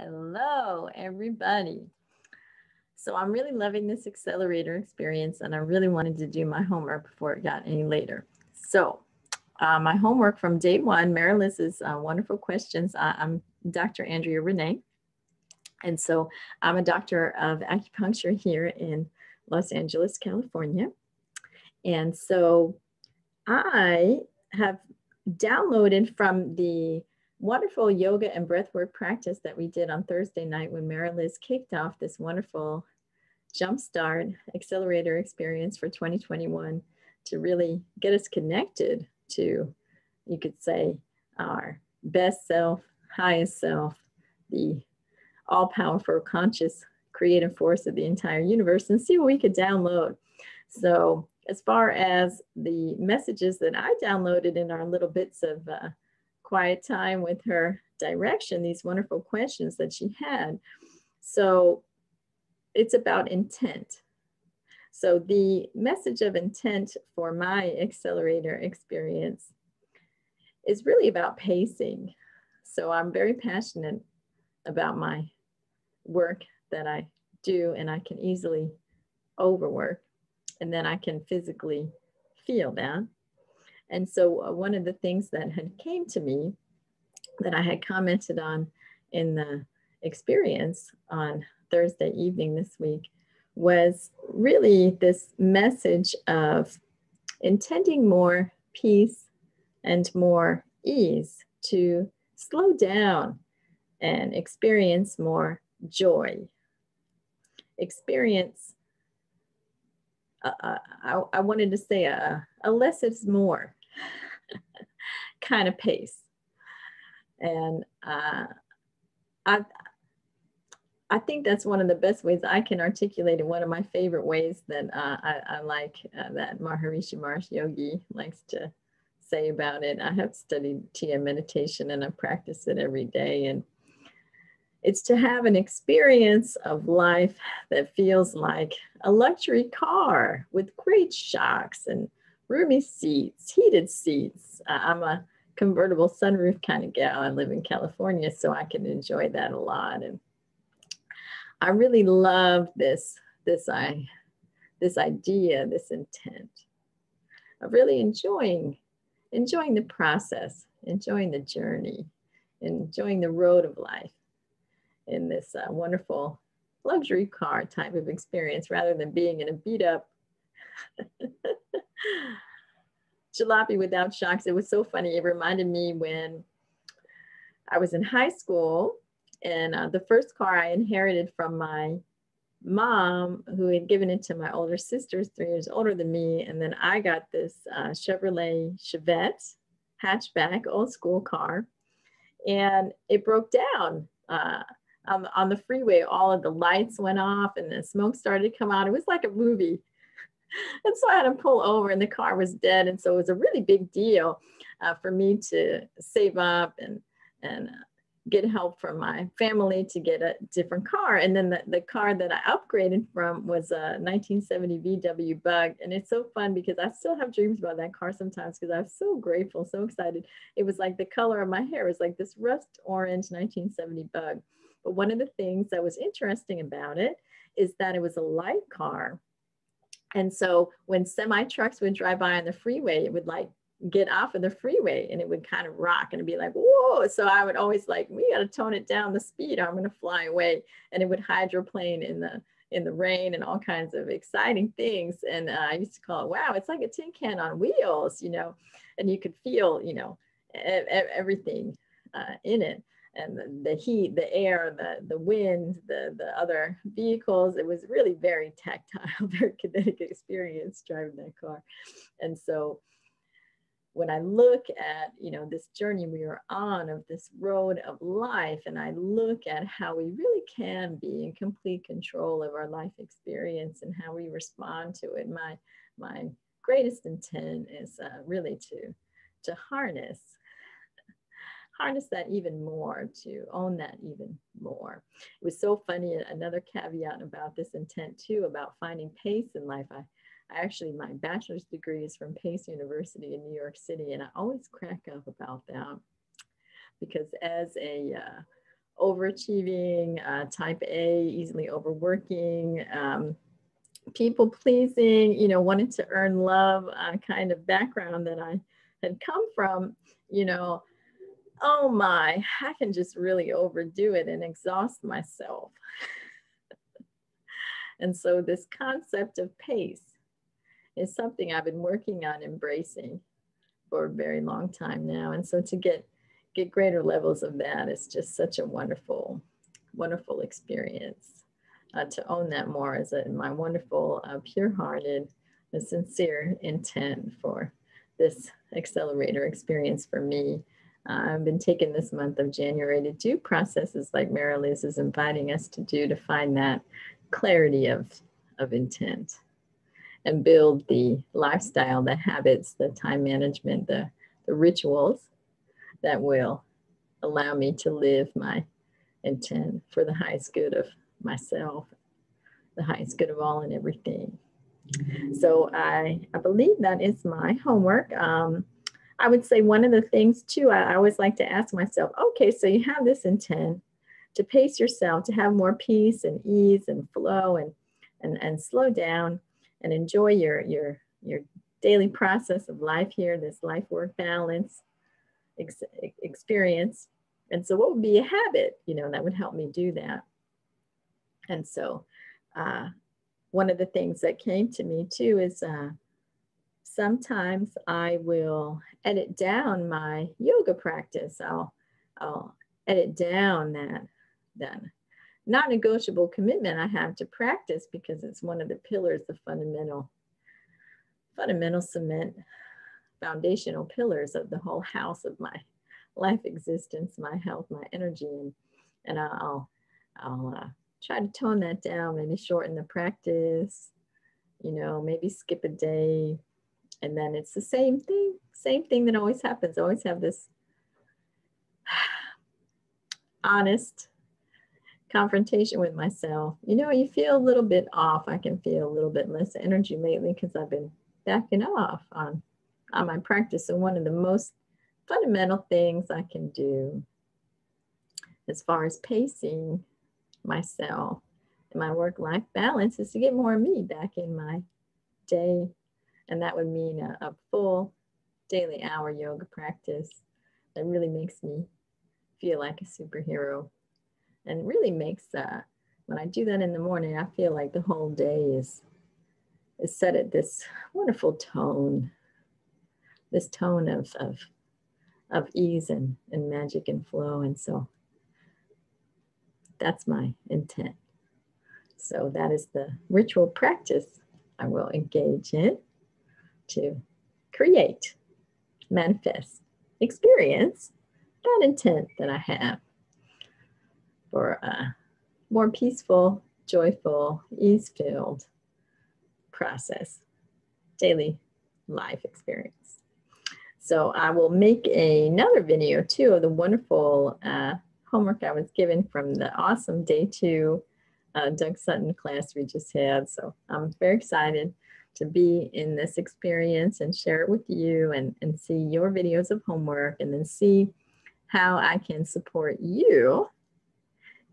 Hello, everybody. So I'm really loving this accelerator experience, and I really wanted to do my homework before it got any later. So my homework from day one, Marilys's wonderful questions. I'm Dr. Andrea Renee, and so I'm a doctor of acupuncture here in Los Angeles, California. And so I have downloaded from the wonderful yoga and breathwork practice that we did on Thursday night when Marilys kicked off this wonderful jumpstart accelerator experience for 2021 to really get us connected to, you could say, our best self, highest self, the all-powerful conscious creative force of the entire universe, and see what we could download. So as far as the messages that I downloaded in our little bits of quiet time with her direction, these wonderful questions that she had. So it's about intent. So the message of intent for my accelerator experience is really about pacing. So I'm very passionate about my work that I do, and I can easily overwork, and then I can physically feel that. And so one of the things that had came to me that I had commented on in the experience on Thursday evening this week was really this message of intending more peace and more ease, to slow down and experience more joy. Experience, I wanted to say a less is more kind of pace. And I think that's one of the best ways I can articulate it. One of my favorite ways that I like that Maharishi Mahesh Yogi likes to say about it. I have studied TM meditation and I practice it every day. And it's to have an experience of life that feels like a luxury car with great shocks and roomy seats, heated seats. I'm a convertible sunroof kind of gal. I live in California, so I can enjoy that a lot. And I really love this idea, this intent of really enjoying the process, enjoying the journey, enjoying the road of life in this wonderful luxury car type of experience, rather than being in a beat up jalopy without shocks. It was so funny. It reminded me when I was in high school, and the first car I inherited from my mom, who had given it to my older sisters, 3 years older than me. And then I got this Chevrolet Chevette hatchback, old school car, and it broke down. On the freeway, all of the lights went off and the smoke started to come out. It was like a movie. And so I had to pull over and the car was dead. And so it was a really big deal for me to save up and get help from my family to get a different car. And then the car that I upgraded from was a 1970 VW Bug. And it's so fun because I still have dreams about that car sometimes, because I'm so grateful, so excited. It was like the color of my hair. It was like this rust orange 1970 Bug. But one of the things that was interesting about it is that it was a light car. And so when semi trucks would drive by on the freeway, it would like get off of the freeway and it would kind of rock and it'd be like, whoa. So I would always like, we got to tone it down the speed or I'm going to fly away. And it would hydroplane in the rain and all kinds of exciting things. And I used to call it, wow, it's like a tin can on wheels, and you could feel, everything in it. And the heat, the air, the wind, the other vehicles. It was really very tactile, very kinetic experience driving that car. And so when I look at, this journey we are on of this road of life, and I look at how we really can be in complete control of our life experience and how we respond to it, my greatest intent is really to harness that even more, to own that even more. It was so funny. Another caveat about this intent too, about finding pace in life. I actually, my bachelor's degree is from Pace University in New York City. And I always crack up about that because as a overachieving, type A, easily overworking, people pleasing, you know, wanted to earn love kind of background that I had come from, you know, oh my, I can just really overdo it and exhaust myself. And so this concept of pace is something I've been working on embracing for a very long time now. And so to get greater levels of that is just such a wonderful, wonderful experience. To own that more as my wonderful, pure-hearted, sincere intent for this accelerator experience for me. I've been taking this month of January to do processes like Mary Liz is inviting us to do, to find that clarity of intent and build the lifestyle, the habits, the time management, the rituals that will allow me to live my intent for the highest good of myself, the highest good of all and everything. So I believe that is my homework. I would say one of the things too, I always like to ask myself, okay, so you have this intent to pace yourself, to have more peace and ease and flow and slow down and enjoy your daily process of life here, this life-work balance experience. And so what would be a habit, you know, that would help me do that? And so one of the things that came to me too is sometimes I will edit down my yoga practice. I'll edit down that non-negotiable commitment I have to practice, because it's one of the pillars, the fundamental cement, foundational pillars of the whole house of my life existence, my health, my energy. And I'll try to tone that down, maybe shorten the practice, you know, maybe skip a day. And then it's the same thing that always happens. I always have this honest confrontation with myself. You know, you feel a little bit off. I can feel a little bit less energy lately because I've been backing off on my practice. So one of the most fundamental things I can do as far as pacing myself and my work-life balance is to get more of me back in my day. And that would mean a full daily hour yoga practice that really makes me feel like a superhero, and really makes when I do that in the morning, I feel like the whole day is set at this wonderful tone, this tone of ease and magic and flow. And so that's my intent. So that is the ritual practice I will engage in to create, manifest, experience that intent that I have for a more peaceful, joyful, ease-filled process, daily life experience. So I will make another video too of the wonderful homework I was given from the awesome day 2 Doug Sutton class we just had. So I'm very excited to be in this experience and share it with you, and see your videos of homework, and then see how I can support you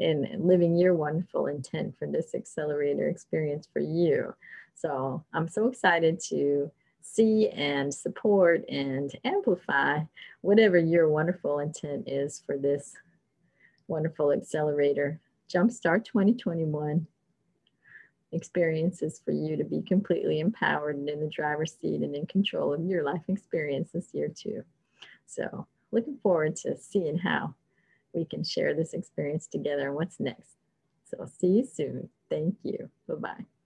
in living your wonderful intent for this accelerator experience for you. So I'm so excited to see and support and amplify whatever your wonderful intent is for this wonderful accelerator Jumpstart 2021 experiences for you to be completely empowered and in the driver's seat and in control of your life experience this year too. So looking forward to seeing how we can share this experience together and what's next. So see you soon. Thank you. Bye-bye.